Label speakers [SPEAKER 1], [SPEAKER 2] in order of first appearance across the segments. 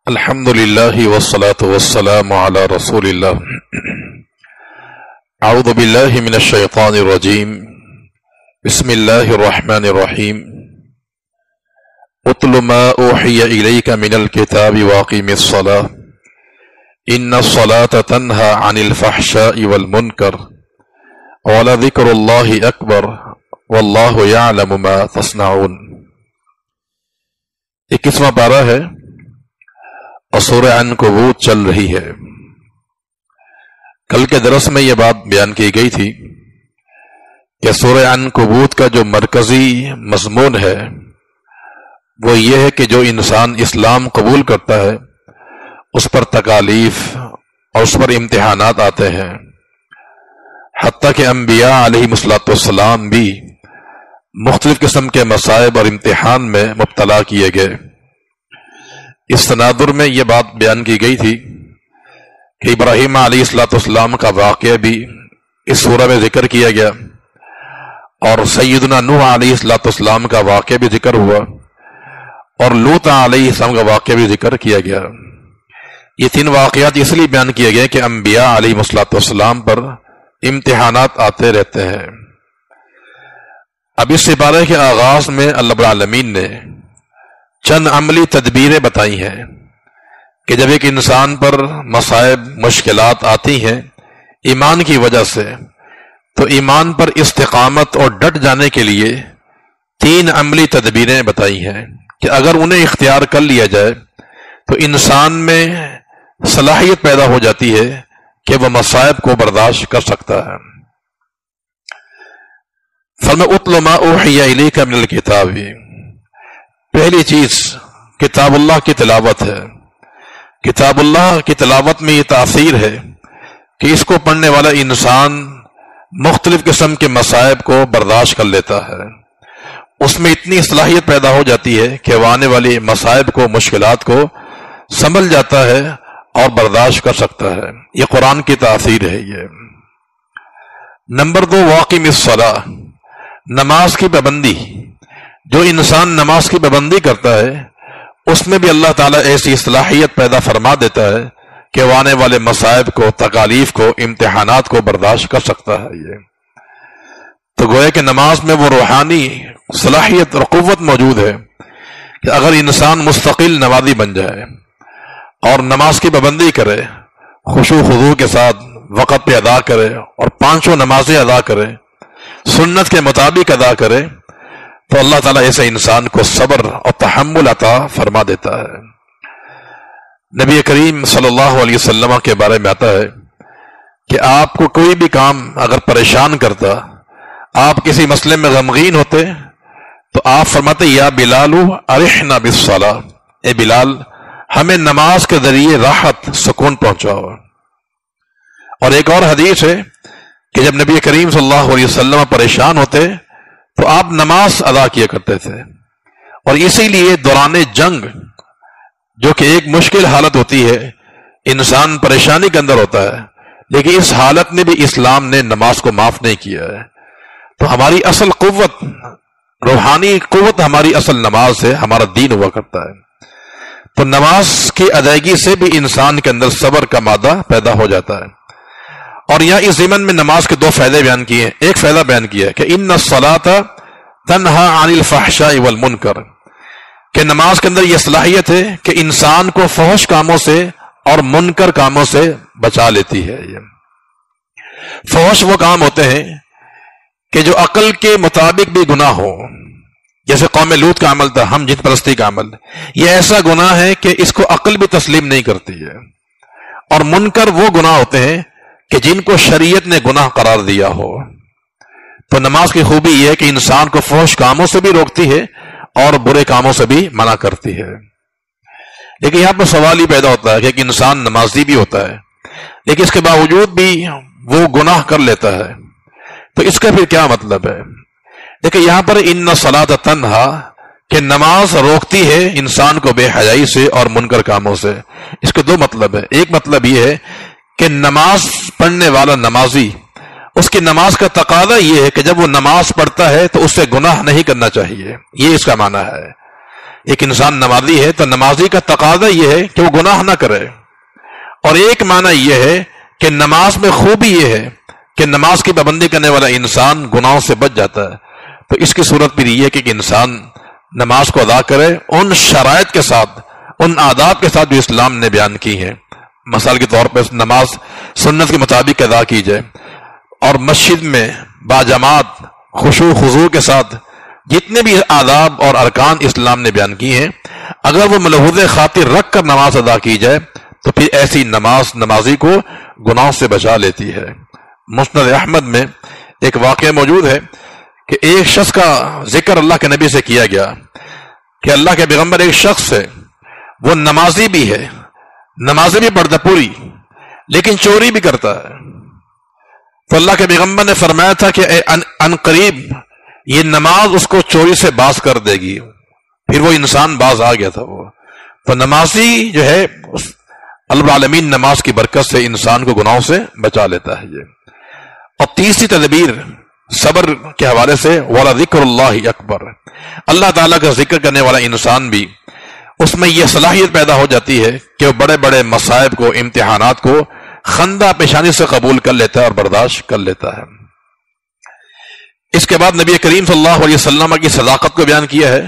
[SPEAKER 1] الحمدللہ والصلاة والسلام علی رسول اللہ۔ اعوذ باللہ من الشیطان الرجیم، بسم اللہ الرحمن الرحیم۔ اتل ما اوحی الیک من الکتاب واقم الصلاة ان الصلاة تنہی عن الفحشاء والمنکر ولذکر اللہ اکبر واللہ یعلم ما تصنعون۔ 21واں پارہ ہے اور سورہ عنکبوت چل رہی ہے۔ کل کے درس میں یہ بات بیان کی گئی تھی کہ سورہ عنکبوت کا جو مرکزی مضمون ہے وہ یہ ہے کہ جو انسان اسلام قبول کرتا ہے اس پر تکالیف اور اس پر امتحانات آتے ہیں، حتیٰ کہ انبیاء علیہ السلام بھی مختلف قسم کے مصائب اور امتحان میں مبتلا کیے گئے۔ اس تناظر میں یہ بات بیان کی گئی تھی کہ ابراہیم علیہ السلام کا واقعہ بھی اس سورہ میں ذکر کیا گیا، اور سیدنا نوح علیہ السلام کا واقعہ بھی ذکر ہوا، اور لوط علیہ السلام کا واقعہ بھی ذکر کیا گیا۔ یہ تین واقعات اس لیے بیان کیے گئے کہ انبیاء علیہ السلام پر امتحانات آتے رہتے ہیں۔ اب اس سپارے کے آغاز میں اللہ رب العالمین نے چند عملی تدبیریں بتائی ہیں کہ جب ایک انسان پر مصائب مشکلات آتی ہیں ایمان کی وجہ سے، تو ایمان پر استقامت اور ڈٹ جانے کے لیے تین عملی تدبیریں بتائی ہیں کہ اگر انہیں اختیار کر لیا جائے تو انسان میں صلاحیت پیدا ہو جاتی ہے کہ وہ مصائب کو برداشت کر سکتا ہے۔ فرمایا اتل ما اوحی الیک من الکتاب، پہلی چیز کتاب اللہ کی تلاوت ہے۔ کتاب اللہ کی تلاوت میں یہ تاثیر ہے کہ اس کو پڑھنے والا انسان مختلف قسم کے مصائب کو برداشت کر لیتا ہے، اس میں اتنی صلاحیت پیدا ہو جاتی ہے کہ وہ آنے والی مصائب کو، مشکلات کو سنبھل جاتا ہے اور برداشت کر سکتا ہے۔ یہ قرآن کی تاثیر ہے۔ یہ نمبر 2 واقم الصلاۃ، نماز کی پابندی۔ جو انسان نماز کی پابندی کرتا ہے اس میں بھی اللہ تعالیٰ ایسی صلاحیت پیدا فرما دیتا ہے کہ وہ آنے والے مصائب کو، تکالیف کو، امتحانات کو برداشت کر سکتا ہے۔ یہ تو گویا کہ نماز میں وہ روحانی صلاحیت اور قوت موجود ہے کہ اگر انسان مستقل نمازی بن جائے اور نماز کی پابندی کرے، خشوع خضوع کے ساتھ وقت پہ ادا کرے اور 5 نمازیں ادا کرے، سنت کے مطابق ادا کرے، تو اللہ تعالیٰ ایسے انسان کو صبر اور تحمل عطا فرما دیتا ہے۔ نبی کریم صلی اللہ علیہ وسلم کے بارے میں آتا ہے کہ آپ کو کوئی بھی کام اگر پریشان کرتا، آپ کسی مسئلے میں غمگین ہوتے تو آپ فرماتے یا بلال ارحنا بالصلاۃ، اے بلال ہمیں نماز کے ذریعے راحت، سکون پہنچاؤ۔ اور ایک اور حدیث ہے کہ جب نبی کریم صلی اللہ علیہ وسلم پریشان ہوتے تو آپ نماز ادا کیا کرتے تھے، اور اسی لیے دوران جنگ جو کہ ایک مشکل حالت ہوتی ہے، انسان پریشانی کے اندر ہوتا ہے، لیکن اس حالت میں بھی اسلام نے نماز کو معاف نہیں کیا ہے۔ تو ہماری اصل قوت، روحانی قوت ہماری اصل نماز ہے، ہمارا دین ہوا کرتا ہے۔ تو نماز کی ادائیگی سے بھی انسان کے اندر صبر کا مادہ پیدا ہو جاتا ہے۔ اور یہاں اس ضمن میں نماز کے 2 فائدے بیان کیے ہیں۔ ایک فائدہ بیان کیا ہے کہ ان الصلاۃ تنہی عن الفحشاء والمنکر، کہ نماز کے اندر یہ صلاحیت ہے کہ انسان کو فحش کاموں سے اور منکر کاموں سے بچا لیتی ہے۔ یہ فحش وہ کام ہوتے ہیں کہ جو عقل کے مطابق بھی گناہ ہو، جیسے قوم لوط کا عمل تھا، ہم جن پرستی کا عمل، یہ ایسا گناہ ہے کہ اس کو عقل بھی تسلیم نہیں کرتی ہے۔ اور منکر وہ گناہ ہوتے ہیں کہ جن کو شریعت نے گناہ قرار دیا ہو۔ تو نماز کی خوبی یہ ہے کہ انسان کو فحش کاموں سے بھی روکتی ہے اور برے کاموں سے بھی منع کرتی ہے۔ لیکن یہاں پر سوال ہی پیدا ہوتا ہے کہ ایک انسان نمازی بھی ہوتا ہے لیکن اس کے باوجود بھی وہ گناہ کر لیتا ہے، تو اس کا پھر کیا مطلب ہے؟ دیکھیں یہاں پر ان الصلاۃ تنہی، کہ نماز روکتی ہے انسان کو بے حیائی سے اور منکر کاموں سے۔ اس کے 2 مطلب ہے۔ ایک مطلب یہ ہے کہ نماز پڑھنے والا نمازی، اس کی نماز کا تقاضا یہ ہے کہ جب وہ نماز پڑھتا ہے تو اس سے گناہ نہیں کرنا چاہیے، یہ اس کا معنی ہے۔ ایک انسان نمازی ہے تو نمازی کا تقاضا یہ ہے کہ وہ گناہ نہ کرے، اور ایک معنی یہ ہے کہ نماز میں خوبی یہ ہے کہ نماز کی پابندی کرنے والا انسان گناہوں سے بچ جاتا ہے۔ تو اس کی صورت بھی یہ ہے کہ انسان نماز کو ادا کرے ان شرائط کے ساتھ، ان آداب کے ساتھ جو اسلام نے بیان کی ہیں۔ مثال کے طور پر نماز سنت کے مطابق ادا کی جائے، اور مسجد میں باجماعت خشوع خضوع کے ساتھ جتنے بھی آداب اور ارکان اسلام نے بیان کی ہیں، اگر وہ ملحوظ خاطر رکھ کر نماز ادا کی جائے تو پھر ایسی نماز نمازی کو گناہ سے بچا لیتی ہے۔ مسند احمد میں ایک واقعہ موجود ہے کہ ایک شخص کا ذکر اللہ کے نبی سے کیا گیا کہ اللہ کے پیغمبر ایک شخص ہے، وہ نمازی بھی ہے، نمازیں بھی پڑھتا پوری، لیکن چوری بھی کرتا ہے۔ تو اللہ کے پیغمبر نے فرمایا تھا کہ ان قریب یہ نماز اس کو چوری سے باز کر دے گی۔ پھر وہ انسان باز آ گیا تھا۔ وہ تو نمازی جو ہے اللہ العالمین نماز کی برکت سے انسان کو گناہوں سے بچا لیتا ہے یہ۔ اور تیسری تدبیر صبر کے حوالے سے وَلَذِكْرُ اللَّهِ اکبر، اللہ تعالیٰ کا ذکر کرنے والا انسان بھی اس میں یہ صلاحیت پیدا ہو جاتی ہے کہ وہ بڑے بڑے مصائب کو، امتحانات کو خندہ پیشانی سے قبول کر لیتا ہے اور برداشت کر لیتا ہے۔ اس کے بعد نبی کریم صلی اللہ علیہ وسلم کی صداقت کو بیان کیا ہے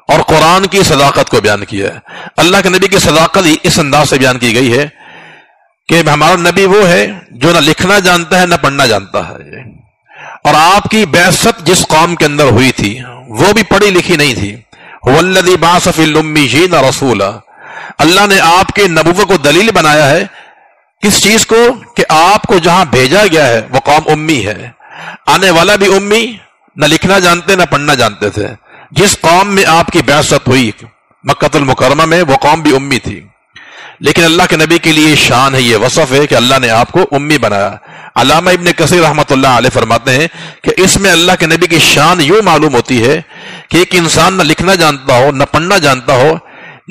[SPEAKER 1] اور قرآن کی صداقت کو بیان کیا ہے۔ اللہ کے نبی کی صداقت اس انداز سے بیان کی گئی ہے کہ ہمارا نبی وہ ہے جو نہ لکھنا جانتا ہے نہ پڑھنا جانتا ہے، اور آپ کی بعثت جس قوم کے اندر ہوئی تھی وہ بھی پڑھی لکھی نہیں تھی۔ وَالَّذِي بَعَثَ فِي الْأُمِّيِّينَ رَسُولًا، اللہ نے آپ کے نبوت کو دلیل بنایا ہے کس چیز کو؟ کہ آپ کو جہاں بھیجا گیا ہے وہ قوم امی ہے، آنے والا بھی امی، نہ لکھنا جانتے نہ پڑھنا جانتے تھے۔ جس قوم میں آپ کی بعثت ہوئی مکہ المکرمہ میں، وہ قوم بھی امی تھی، لیکن اللہ کے نبی کے لیے شان ہے، یہ وصف ہے کہ اللہ نے آپ کو امی بنایا۔ علامہ ابن کثیر رحمۃ اللہ علیہ فرماتے ہیں کہ اس میں اللہ کے نبی کی شان یوں معلوم ہوتی ہے کہ ایک انسان نہ لکھنا جانتا ہو نہ پڑھنا جانتا ہو،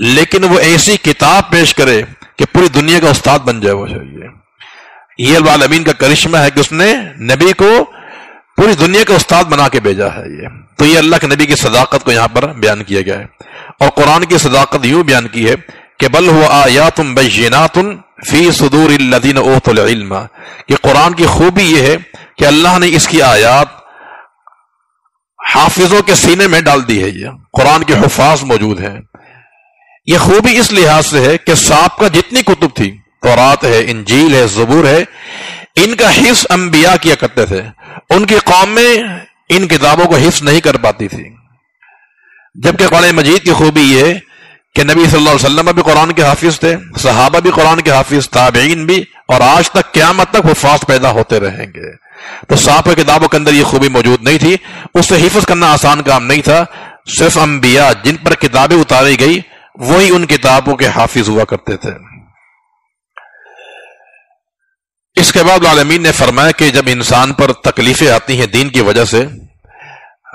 [SPEAKER 1] لیکن وہ ایسی کتاب پیش کرے کہ پوری دنیا کا استاد بن جائے وہ چاہیے۔ یہ العالمین کا کرشمہ ہے کہ اس نے نبی کو پوری دنیا کا استاد بنا کے بھیجا ہے۔ تو یہ اللہ کے نبی کی صداقت کو یہاں پر بیان کیا گیا ہے، اور قرآن کی صداقت یوں بیان کی ہے کہ بل هو آیات بینات فی صدور الذین اوتوا العلم، کہ قرآن کی خوبی یہ ہے کہ اللہ نے اس کی آیات حافظوں کے سینے میں ڈال دی ہے۔ یہ قرآن کے حفاظ موجود ہیں۔ یہ خوبی اس لحاظ سے ہے کہ سابقہ جتنی کتب تھی، تورات ہے، انجیل ہے، زبور ہے، ان کا حفظ انبیاء کیا کرتے تھے، ان کی قوم میں ان کتابوں کو حفظ نہیں کر پاتی تھی۔ جبکہ قرآن مجید کی خوبی یہ ہے کہ نبی صلی اللہ علیہ وسلم بھی قرآن کے حافظ تھے، صحابہ بھی قرآن کے حافظ، تابعین بھی، اور آج تک قیامت تک حفاظ پیدا ہوتے رہیں گے۔ تو سابقہ کتابوں کے اندر یہ خوبی موجود نہیں تھی، اس سے حفظ کرنا آسان کام نہیں تھا۔ صرف انبیاء جن پر کتابیں اتاری گئی وہی ان کتابوں کے حافظ ہوا کرتے تھے۔ اس کے بعد العالمین نے فرمایا کہ جب انسان پر تکلیفیں آتی ہیں دین کی وجہ سے،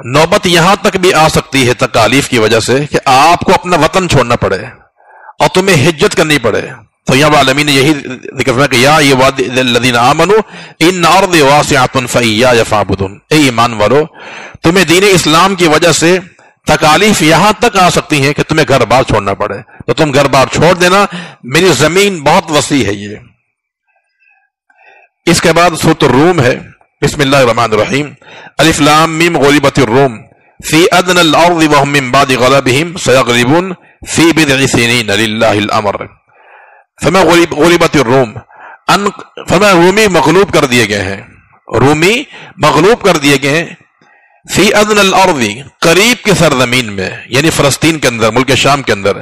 [SPEAKER 1] نوبت یہاں تک بھی آ سکتی ہے تکالیف کی وجہ سے کہ آپ کو اپنا وطن چھوڑنا پڑے اور تمہیں ہجرت کرنی پڑے، تو یہاں العالمین نے یہی ذکر فرمایا کہ یا ایھا الذین آمنوا ان ارضی واسعۃ فایایا فاعبدون، اے ایمان والو تمہیں دین اسلام کی وجہ سے تکالیف یہاں تک آ سکتی ہیں کہ تمہیں گھر بار چھوڑنا پڑے، تو تم گھر بار چھوڑ دینا، میری زمین بہت وسیع ہے۔ یہ اس کے بعد سورۃ الروم ہے۔ بسم اللہ الرحمن الرحیم، الف لام میم غلبت الروم فی ادنى الارض وهم من بعد غلبهم سيغلبون فی بضع سنین للہ الامر فما غلبت الروم، فما رومی مغلوب کر دیے گئے ہیں، رومی مغلوب کر دیے گئے ہیں، فی ادنى الارض قریب کی سرزمین میں، یعنی فلسطین کے اندر، ملک شام کے اندر،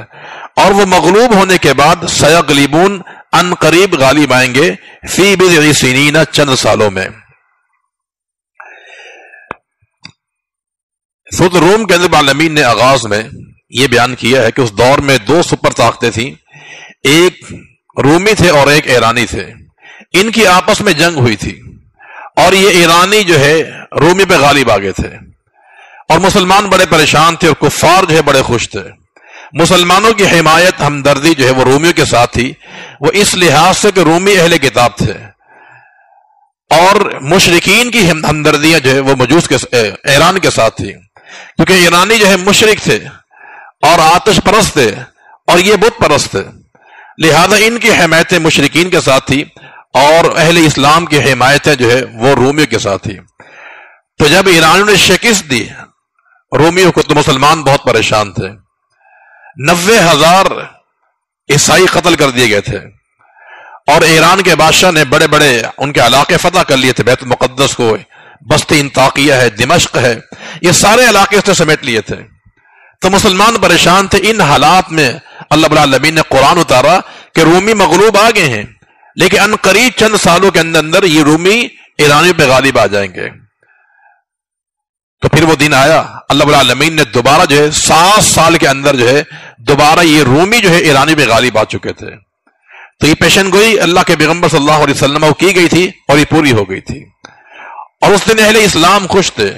[SPEAKER 1] اور وہ مغلوب ہونے کے بعد سیغلبون ان قریب غالب آئیں گے، فی بضع سنین چند سالوں میں۔ سورۃ الروم کے اندر العالمین نے آغاز میں یہ بیان کیا ہے کہ اس دور میں دو سپر طاقتیں تھیں، ایک رومی تھے اور ایک ایرانی تھے، ان کی آپس میں جنگ ہوئی تھی، اور یہ ایرانی جو ہے رومی پہ غالب آ گئے تھے، اور مسلمان بڑے پریشان تھے اور کفار جو ہے بڑے خوش تھے۔ مسلمانوں کی حمایت ہمدردی جو ہے وہ رومیوں کے ساتھ تھی، وہ اس لحاظ سے کہ رومی اہل کتاب تھے، اور مشرکین کی ہمدردیاں جو ہے وہ مجوس کے ایران کے ساتھ تھی، کیونکہ ایرانی جو ہے مشرک تھے اور آتش پرست تھے اور یہ بت پرست تھے، لہذا ان کی حمایتیں مشرکین کے ساتھ تھی اور اہل اسلام کی حمایتیں جو ہے وہ رومیوں کے ساتھ تھی۔ تو جب ایرانیوں نے شکست دی رومیوں کو تو مسلمان بہت پریشان تھے، 90,000 عیسائی قتل کر دیے گئے تھے، اور ایران کے بادشاہ نے بڑے بڑے ان کے علاقے فتح کر لیے تھے، بیت المقدس کو، بستی انطاکیہ ہے، دمشق ہے، یہ سارے علاقے اس نے سمیٹ لیے تھے۔ تو مسلمان پریشان تھے۔ ان حالات میں اللہ رب العالمین نے قرآن اتارا کہ رومی مغلوب آ گئے ہیں، لیکن ان قریب چند سالوں کے اندر یہ رومی ایرانیوں پہ غالب آ جائیں گے۔ تو پھر وہ دن آیا، اللہ رب العالمین نے دوبارہ جو ہے 7 سال کے اندر جو ہے دوبارہ یہ رومی جو ہے ایرانی پہ غالب آ چکے تھے۔ تو یہ پیشن گوئی اللہ کے پیغمبر صلی اللہ علیہ وسلم کو کی گئی تھی اور یہ پوری ہو گئی تھی، اور اس دن اہل اسلام خوش تھے،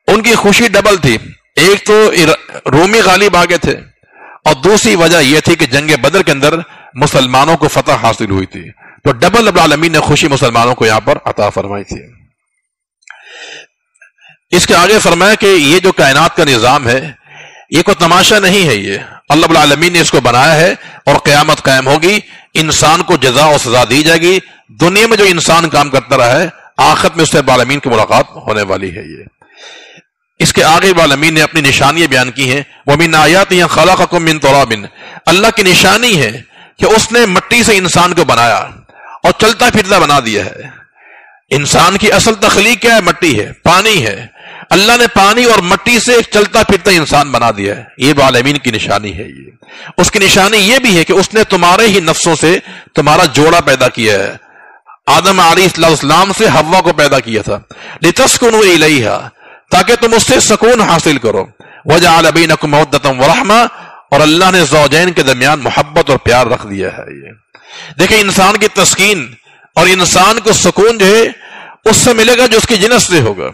[SPEAKER 1] ان کی خوشی ڈبل تھی۔ ایک تو رومی غالب آ گئے تھے، اور دوسری وجہ یہ تھی کہ جنگ بدر کے اندر مسلمانوں کو فتح حاصل ہوئی تھی، تو ڈبل رب العالمین نے خوشی مسلمانوں کو یہاں پر عطا فرمائی تھی۔ اس کے آگے فرمایا کہ یہ جو کائنات کا نظام ہے یہ کوئی تماشا نہیں ہے، یہ اللہ رب العالمین نے اس کو بنایا ہے، اور قیامت قائم ہوگی، انسان کو جزا و سزا دی جائے گی۔ دنیا میں جو انسان کام کرتا رہا ہے آخرت میں اس سے رب العالمین کی ملاقات ہونے والی ہے۔ یہ اس کے آگے رب العالمین نے اپنی نشانیاں بیان کی ہیں، وَمِنْ آیَاتِهِ خَلَقَكُم مِّن تُرَابٍ، اللہ کی نشانی ہے کہ اس نے مٹی سے انسان کو بنایا اور چلتا پھرتا بنا دیا ہے۔ انسان کی اصل تخلیق کیا ہے؟ مٹی ہے، پانی ہے، اللہ نے پانی اور مٹی سے ایک چلتا پھرتا انسان بنا دیا ہے۔ یہ رب العالمین کی نشانی ہے۔ یہ اس کی نشانی یہ بھی ہے کہ اس نے تمہارے ہی نفسوں سے تمہارا جوڑا پیدا کیا ہے۔ آدم علیہ السلام سے حوا کو پیدا کیا تھا، لِتَسْكُنُوا إِلَيْهَا، تاکہ تم اس سے سکون حاصل کرو، وَجَعَلَ بَيْنَكُمْ مَوَدَّةً وَرَحْمَةً، اور اللہ نے زوجین کے درمیان محبت اور پیار رکھ دیا ہے۔ یہ دیکھیں انسان کی تسکین اور انسان کو سکون جو ہے اس سے ملے گا جو اس کی جنس سے ہوگا۔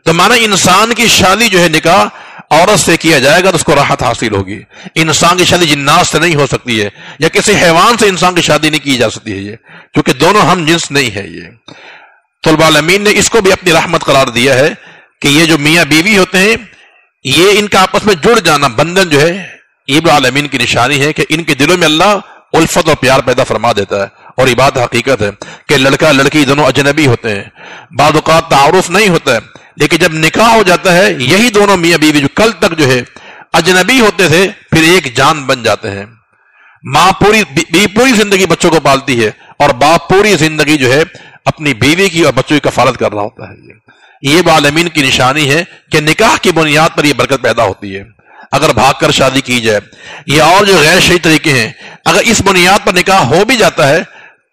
[SPEAKER 1] تو مانا انسان کی شادی جو ہے نکاح عورت سے کیا جائے گا تو اس کو راحت حاصل ہوگی۔ انسان کی شادی جنات سے نہیں ہو سکتی ہے، یا کسی حیوان سے انسان کی شادی نہیں کی جا سکتی ہے، یہ کیونکہ دونوں ہم جنس نہیں ہے۔ یہ تو رب العالمین نے اس کو بھی اپنی رحمت قرار دیا ہے کہ یہ جو میاں بیوی ہوتے ہیں یہ ان کا آپس میں جڑ جانا، بندھن جو ہے، یہ رب العالمین کی نشانی ہے کہ ان کے دلوں میں اللہ الفت اور پیار پیدا فرما دیتا ہے۔ اور یہ بات حقیقت ہے کہ لڑکا لڑکی دونوں اجنبی ہوتے ہیں، بعض اوقات تعارف نہیں ہوتا ہے، لیکن جب نکاح ہو جاتا ہے یہی دونوں میاں بیوی جو کل تک جو ہے اجنبی ہوتے تھے پھر ایک جان بن جاتے ہیں۔ ماں پوری زندگی بچوں کو پالتی ہے، اور باپ پوری زندگی جو ہے اپنی بیوی کی اور بچوں کی کفالت کر رہا ہوتا ہے۔ یہ رب العالمین کی نشانی ہے کہ نکاح کی بنیاد پر یہ برکت پیدا ہوتی ہے۔ اگر بھاگ کر شادی کی جائے یا اور جو غیر شرعی طریقے ہیں، اگر اس بنیاد پر نکاح ہو بھی جاتا ہے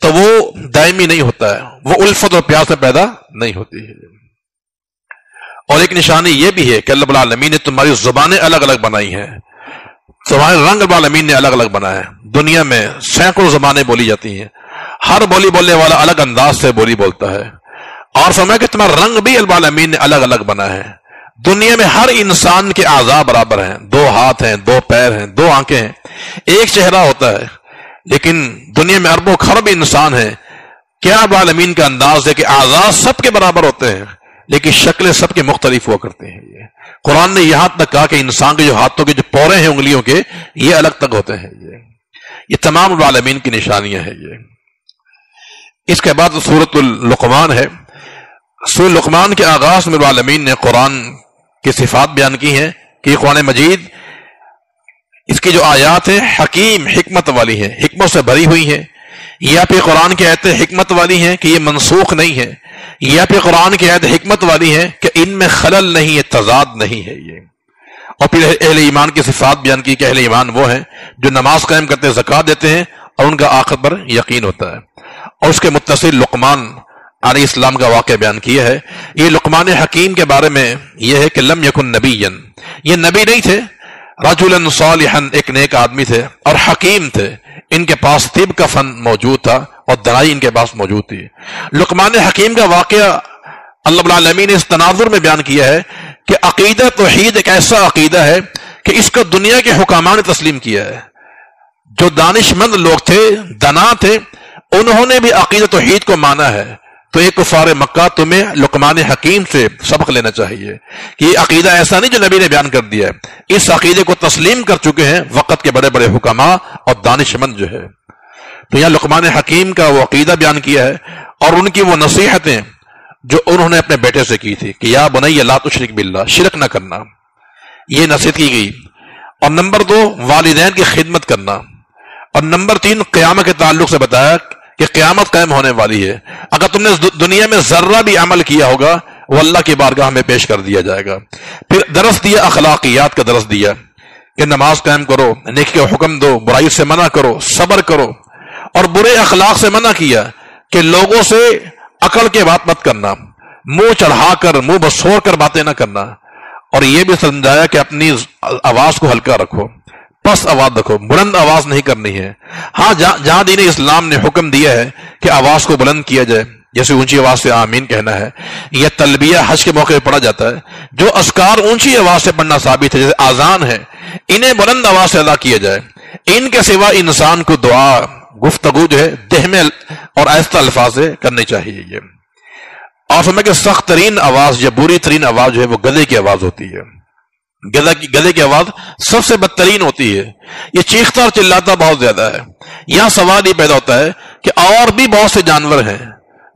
[SPEAKER 1] تو وہ دائمی نہیں ہوتا ہے، وہ الفت اور پیار سے پیدا نہیں ہوتی ہے۔ اور ایک نشانی یہ بھی ہے کہ اللہ رب العالمین نے تمہاری زبانیں الگ الگ بنائی ہیں، تمہارے رنگ رب العالمین نے الگ الگ بنایا ہے۔ دنیا میں سینکڑوں زبانیں بولی جاتی ہیں، ہر بولی بولنے والا الگ انداز سے بولی بولتا ہے، اور فرمایا کہ تمہارا رنگ بھی رب العالمین نے الگ الگ بنا ہے۔ دنیا میں ہر انسان کے اعضاء برابر ہیں، 2 ہاتھ ہیں، 2 پیر ہیں، 2 آنکھیں ہیں، ایک چہرہ ہوتا ہے، لیکن دنیا میں اربوں خرب انسان ہیں۔ کیا رب العالمین کا انداز ہے کہ اعضاء سب کے برابر ہوتے ہیں لیکن شکلیں سب کے مختلف ہوا کرتے ہیں۔ یہ قرآن نے یہاں تک کہا کہ انسان کے جو ہاتھوں کے جو پورے ہیں انگلیوں کے یہ الگ تک ہوتے ہیں۔ یہ تمام رب العالمین کی نشانیاں ہیں۔ یہ اس کے بعد سورۃ اللقمان ہے۔ سورۃ لقمان کے آغاز میں رب العالمین نے قرآن کی صفات بیان کی ہیں کہ یہ قرآن مجید اس کی جو آیات ہیں حکیم حکمت والی ہیں، حکمت سے بھری ہوئی ہیں۔ یا پھر قرآن کی آیتیں حکمت والی ہیں کہ یہ منسوخ نہیں ہے، یا پھر قرآن کی آیت حکمت والی ہیں کہ ان میں خلل نہیں ہے، تضاد نہیں ہے۔ یہ اور پھر اہل ایمان کی صفات بیان کی کہ اہل ایمان وہ ہیں جو نماز قائم کرتے ہیں، زکوٰۃ دیتے ہیں، اور ان کا آخرت پر یقین ہوتا ہے۔ اور اس کے متصل لقمان علیہ السلام کا واقعہ بیان کیا ہے۔ یہ لقمان حکیم کے بارے میں یہ ہے کہ لم یکن نبیا، یہ نبی نہیں تھے، رجلا صالحا، ایک نیک آدمی تھے، اور حکیم تھے، ان کے پاس طب کا فن موجود تھا اور دانائی ان کے پاس موجود تھی۔ لقمان حکیم کا واقعہ اللہ رب العالمین نے اس تناظر میں بیان کیا ہے کہ عقیدہ توحید ایک ایسا عقیدہ ہے کہ اس کو دنیا کے حکاماں نے تسلیم کیا ہے۔ جو دانش مند لوگ تھے، دنا تھے، انہوں نے بھی عقیدہ توحید کو مانا ہے، تو ایک کفار مکہ تمہیں لقمان حکیم سے سبق لینا چاہیے کہ یہ عقیدہ ایسا نہیں جو نبی نے بیان کر دیا ہے، اس عقیدے کو تسلیم کر چکے ہیں وقت کے بڑے بڑے حکماء اور دانشمند جو ہے۔ تو یہاں لقمان حکیم کا وہ عقیدہ بیان کیا ہے اور ان کی وہ نصیحتیں جو انہوں نے اپنے بیٹے سے کی تھی کہ یا بنی لا تشرک باللہ، شرک نہ کرنا، یہ نصیحت کی گئی۔ اور نمبر 2 والدین کی خدمت کرنا، اور نمبر 3 قیامت کے تعلق سے بتایا کہ قیامت قائم ہونے والی ہے، اگر تم نے دنیا میں ذرہ بھی عمل کیا ہوگا وہ اللہ کی بارگاہ میں پیش کر دیا جائے گا۔ پھر درس دیا، اخلاقیات کا درس دیا کہ نماز قائم کرو، نیکی کا حکم دو، برائی سے منع کرو، صبر کرو، اور برے اخلاق سے منع کیا کہ لوگوں سے عقل کے بات مت کرنا، منہ چڑھا کر منہ بسور کر باتیں نہ کرنا، اور یہ بھی سمجھایا کہ اپنی آواز کو ہلکا رکھو، پس آواز رکھو، بلند آواز نہیں کرنی ہے۔ ہاں جہاں دین اسلام نے حکم دیا ہے کہ آواز کو بلند کیا جائے، جیسے اونچی آواز سے آمین کہنا ہے، یہ تلبیہ حج کے موقع پہ پڑھا جاتا ہے، جو اذکار اونچی آواز سے پڑھنا ثابت ہے جیسے آذان ہے، انہیں بلند آواز سے ادا کیا جائے۔ ان کے سوا انسان کو دعا گفتگو جو ہے دہمے اور آہستہ الفاظ سے کرنی چاہیے۔ یہ اور سمجھ کہ سخت ترین آواز یا بری ترین آواز جو ہے وہ گدھے کی آواز ہوتی ہے۔ گدھے کی آواز سب سے بدترین ہوتی ہے، یہ چیختا اور چلاتا بہت زیادہ ہے۔ یہاں سوال یہ پیدا ہوتا ہے کہ اور بھی بہت سے جانور ہیں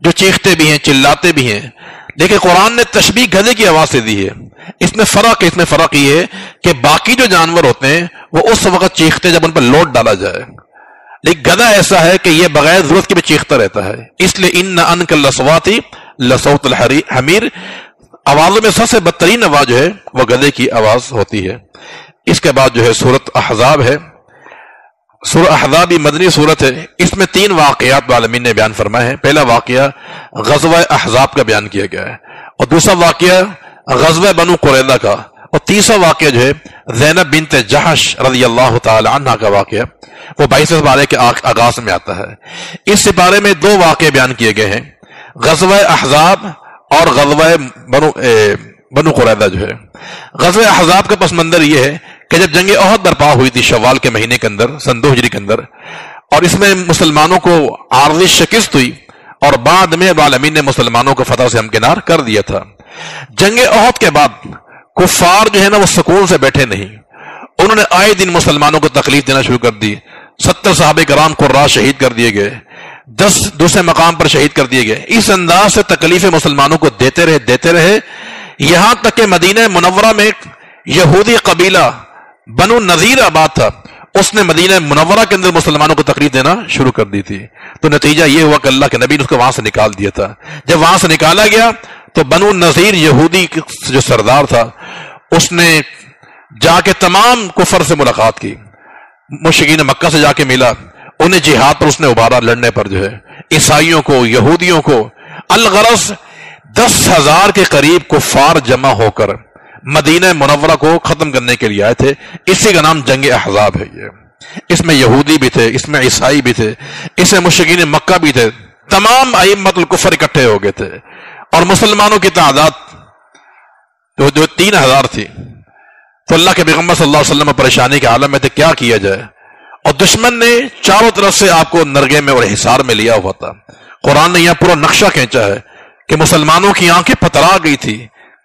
[SPEAKER 1] جو چیختے بھی ہیں، چلاتے بھی ہیں، لیکن قرآن نے تشبیہ گدھے کی آواز سے دی ہے۔ اس میں فرق یہ ہے کہ باقی جو جانور ہوتے ہیں وہ اس وقت چیختے جب ان پر لوٹ ڈالا جائے، لیکن گدھا ایسا ہے کہ یہ بغیر ضرورت کے بھی چیختا رہتا ہے۔ اس لیے ان انکل لصواتی لصوت الحمیر، آوازوں میں سب سے بدترین آواز جو ہے وہ گدھے کی آواز ہوتی ہے۔ اس کے بعد جو ہے سورۃ احزاب ہے۔ سورہ احزاب بھی مدنی سورت ہے، اس میں 3 واقعات عالمین نے بیان فرمائے ہیں۔ پہلا واقعہ غزوہ احزاب کا بیان کیا گیا ہے، اور دوسرا واقعہ غزوہ بنو قریظہ کا، اور تیسرا واقعہ جو ہے زینب بنت جحش رضی اللہ تعالی عنہ کا واقعہ، وہ 22 سپارے کے آغاز میں آتا ہے۔ اس سپارے میں 2 واقعے بیان کیے گئے ہیں، غزوہ احزاب اور غزوہ بنو قریظہ جو ہے۔ غزوہ احزاب کا پس منظر یہ ہے کہ جب جنگ احد برپا ہوئی تھی شوال کے مہینے کے اندر سن 2 ہجری کے اندر، اور اس میں مسلمانوں کو عارضی شکست ہوئی، اور بعد میں عالمین نے مسلمانوں کو فتح سے ہمکنار کر دیا تھا۔ جنگ احد کے بعد کفار جو ہے نا وہ سکون سے بیٹھے نہیں، انہوں نے آئے دن مسلمانوں کو تکلیف دینا شروع کر دی۔ 70 صحابہ کرام قرہ شہید کر دیے گئے، 10 دوسرے مقام پر شہید کر دیے گئے۔ اس انداز سے تکلیفیں مسلمانوں کو دیتے رہے، یہاں تک کہ مدینہ منورہ میں یہودی قبیلہ بنو نذیر آباد تھا، اس نے مدینہ منورہ کے اندر مسلمانوں کو تکلیف دینا شروع کر دی تھی۔ تو نتیجہ یہ ہوا کہ اللہ کے نبی نے اس کو وہاں سے نکال دیا تھا۔ جب وہاں سے نکالا گیا تو بنو نذیر یہودی جو سردار تھا اس نے جا کے تمام کفر سے ملاقات کی، مشرکین مکہ سے جا کے ملا، انہیں جہاد پر اس نے ابھارا، لڑنے پر جو ہے عیسائیوں کو، یہودیوں کو۔ الغرض 10,000 کے قریب کفار جمع ہو کر مدینہ منورہ کو ختم کرنے کے لیے آئے تھے۔ اسی کا نام جنگ احزاب ہے۔ یہ اس میں یہودی بھی تھے، اس میں عیسائی بھی تھے، اس میں مشرکین مکہ بھی تھے، تمام ائمۃ الکفر اکٹھے ہو گئے تھے، اور مسلمانوں کی تعداد جو 3,000 تھی۔ تو اللہ کے پیغمبر صلی اللہ علیہ وسلم پریشانی کے عالم میں تھے، کیا کیا جائے، اور دشمن نے چاروں طرف سے آپ کو نرگے میں اور حصار میں لیا ہوا تھا۔ قرآن نے یہاں پورا نقشہ کھینچا ہے کہ مسلمانوں کی آنکھیں پترا گئی تھی،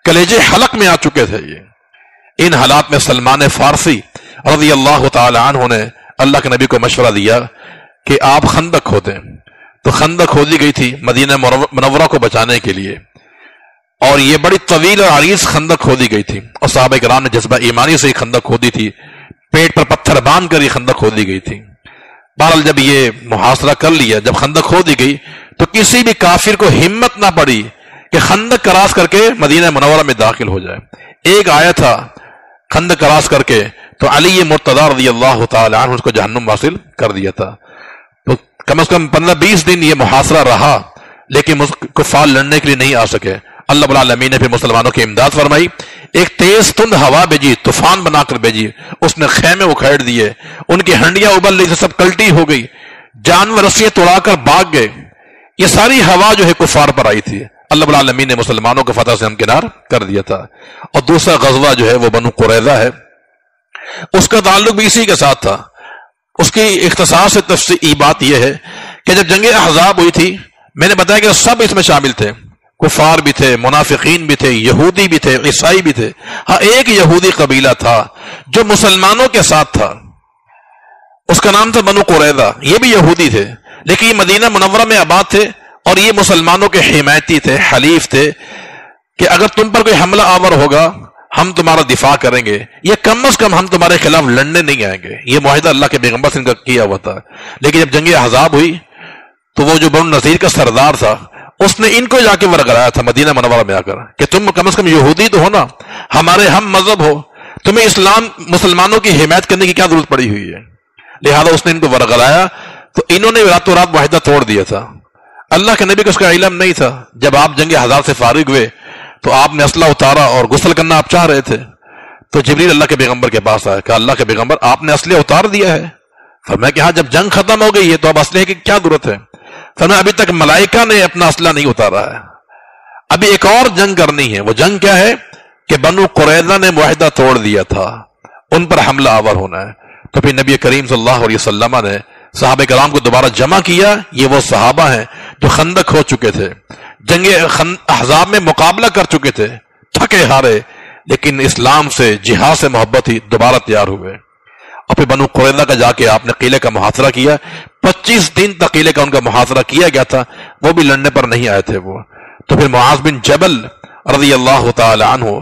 [SPEAKER 1] کلیجے حلق میں آ چکے تھے۔ یہ ان حالات میں سلمان فارسی رضی اللہ تعالی عنہ نے اللہ کے نبی کو مشورہ دیا کہ آپ خندق کھودیں۔ تو خندق کھودی گئی تھی مدینہ منورہ کو بچانے کے لیے، اور یہ بڑی طویل اور عریض خندق کھودی گئی تھی، اور صحابہ کرام نے جذبہ ایمانی سے یہ خندق کھودی تھی، پیٹ پر پتھر باندھ کر یہ خندق کھودی گئی تھی۔ بہرحال جب یہ محاصرہ کر لیا، جب خندق کھودی گئی تو کسی بھی کافر کو ہمت نہ پڑی کہ خندق کراس کر کے مدینہ منورہ میں داخل ہو جائے۔ ایک آیا تھا خندق کراس کر کے تو علی مرتضی رضی اللہ تعالی عنہ اس کو جہنم حاصل کر دیا تھا۔ تو کم از کم 15-20 دن یہ محاصرہ رہا، لیکن کفار لڑنے کے لیے نہیں آ سکے۔ اللہ رب العالمین نے پھر مسلمانوں کی امداد فرمائی، ایک تیز تند ہوا بھیجی، طوفان بنا کر بھیجی، اس نے خیمے اکھیڑ دیے، ان کی ہنڈیاں ابل رہی تھی، سب کلٹی ہو گئی، جانور رسیاں توڑا کر بھاگ گئے۔ یہ ساری ہوا جو ہے کفار پر آئی تھی، اللہ رب العالمین نے مسلمانوں کو فتح سے ہمکنار کر دیا تھا۔ اور دوسرا غزوہ جو ہے وہ بنو قریظہ ہے، اس کا تعلق بھی اسی کے ساتھ تھا۔ اس کی اختصار سے تفصیلی بات یہ ہے کہ جب جنگ احزاب ہوئی تھی، میں نے بتایا کہ سب اس میں شامل تھے، کفار بھی تھے، منافقین بھی تھے، یہودی بھی تھے، عیسائی بھی تھے. ہاں ایک یہودی قبیلہ تھا جو مسلمانوں کے ساتھ تھا، اس کا نام تھا بنو قریظہ. یہ بھی یہودی تھے لیکن یہ مدینہ منورہ میں آباد تھے اور یہ مسلمانوں کے حمایتی تھے، حلیف تھے کہ اگر تم پر کوئی حملہ آور ہوگا ہم تمہارا دفاع کریں گے، یہ کم از کم ہم تمہارے خلاف لڑنے نہیں آئیں گے. یہ معاہدہ اللہ کے پیغمبر سے ان کا کیا ہوا تھا. لیکن جب جنگ احزاب ہوئی تو وہ جو بنو نذیر کا سردار تھا اس نے ان کو جا کے ورگلایا تھا مدینہ منورہ میں آ کر کہ تم کم از کم یہودی تو ہو نا، ہمارے ہم مذہب ہو، تمہیں اسلام مسلمانوں کی حمایت کرنے کی کیا ضرورت پڑی ہوئی ہے. لہذا اس نے ان کو ورگلایا تو انہوں نے راتوں رات معاہدہ توڑ دیا تھا. اللہ کے نبی کو اس کا علم نہیں تھا. جب آپ جنگ احزاب سے فارغ ہوئے تو آپ نے اسلحہ اتارا اور غسل کرنا آپ چاہ رہے تھے تو جبریل اللہ کے پیغمبر کے پاس آیا، کہا اللہ کے پیغمبر آپ نے اسلحہ اتار دیا ہے. فرمایا کہ ہاں جب جنگ ختم ہو گئی ہے تو اب اسلحے کی کیا ضرورت ہے. فرمایا ابھی تک ملائکہ نے اپنا اسلحہ نہیں اتارا ہے، ابھی ایک اور جنگ کرنی ہے. وہ جنگ کیا ہے کہ بنو قریظہ نے معاہدہ توڑ دیا تھا، ان پر حملہ آور ہونا ہے. تو پھر نبی کریم صلی اللہ علیہ وسلم نے صحابہ کرام کو دوبارہ جمع کیا. یہ وہ صحابہ ہیں جو خندق ہو چکے تھے، جنگ احزاب میں مقابلہ کر چکے تھے، تھکے ہارے، لیکن اسلام سے جہاد سے محبت ہی دوبارہ تیار ہوئے. اور پھر بنو قریظہ کا جا کے آپ نے قلعے کا محاصرہ کیا. 25 دن تک قلعے کا ان کا محاصرہ کیا گیا تھا، وہ بھی لڑنے پر نہیں آئے تھے وہ. تو پھر معاذ بن جبل رضی اللہ تعالی عنہ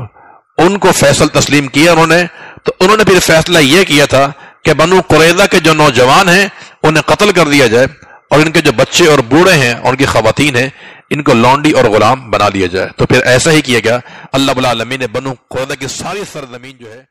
[SPEAKER 1] ان کو فیصل تسلیم کیا انہوں نے. تو انہوں نے پھر فیصلہ یہ کیا تھا کہ بنو قریظہ کے جو نوجوان ہیں انہیں قتل کر دیا جائے اور ان کے جو بچے اور بوڑھے ہیں اور ان کی خواتین ہیں ان کو لونڈی اور غلام بنا لیا جائے. تو پھر ایسا ہی کیا گیا. اللہ رب العالمین نے بنو قریظہ کی ساری سرزمین جو ہے